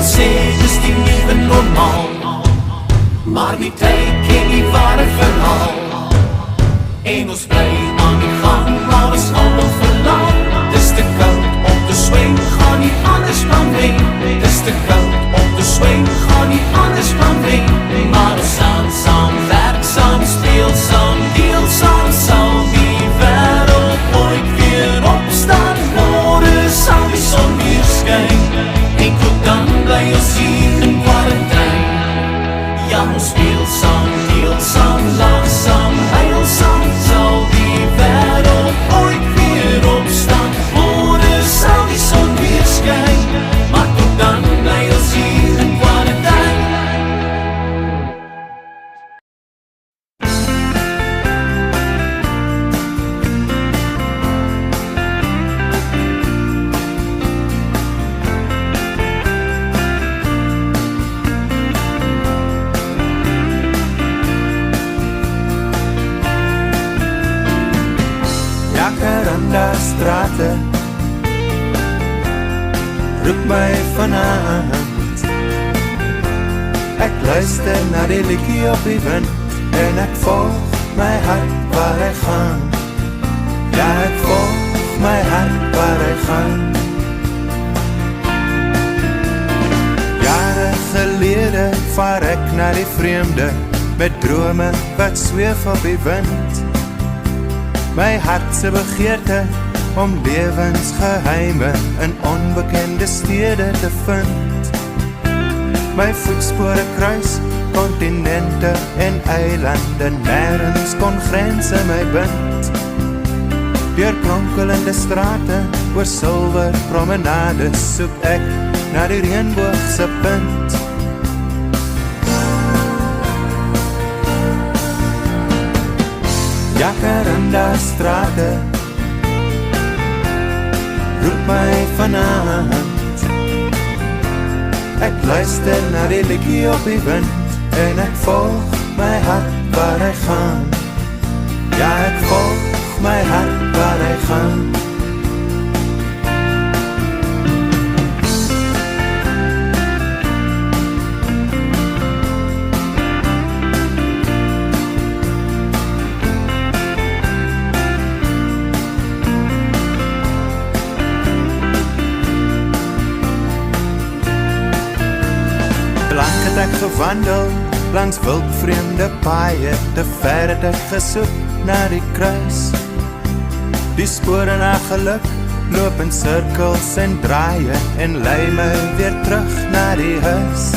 sê, dis die nuwe normaal. Maar die tyd ken die ware verhaal. En ons bly aan die gang, maar ons almal verlang. Dis te koud om te swem, gaan nie anders kan wen. Dis te koud om te swem, gaan nie anders kan wen. Maar ons staan saam, werk saam, speel saam, deel saam, sal die wêreld ooit weer opstaan. Môre sal die son weer skyn, en tot dan bly ons hier in quarantaine. Ja, ons speel saam, deel saam, lag saam, huil saam, sal die wêreld ooit weer opstaan. Môre sal die son weer skyn, maar tot dan bly ons hier in quarantaine. Jacaranda strate roep my vanaand. Ek luister na die liedjie op die wind, en ek volg my hart waar hy gaan. Ja, ek volg my hart waar hy gaan. Jare gelede vaar ek na die vreemde, met drome wat zweef op die wind. My hartse begeerte om lewensgeheime in onbekende stede te vind. My voetspore kruis kontinente en eilande, nêrens kon grense my bind. Deur kronkelende strate, oor silwer promenades, soek ek na die reënboogse punt. Jacaranda strate roep my vanaand. Ek luister na die liedjie op die wind, en ek volg my hart waar hy gaan. Ja, ek volg my hart waar hy gaan. Lang het ek gewandel langs wildvreemde paaie, te ver het ek gesoek na die kruis. Die spore na geluk loop in sirkels en draaie, en lei my weer terug na die huis.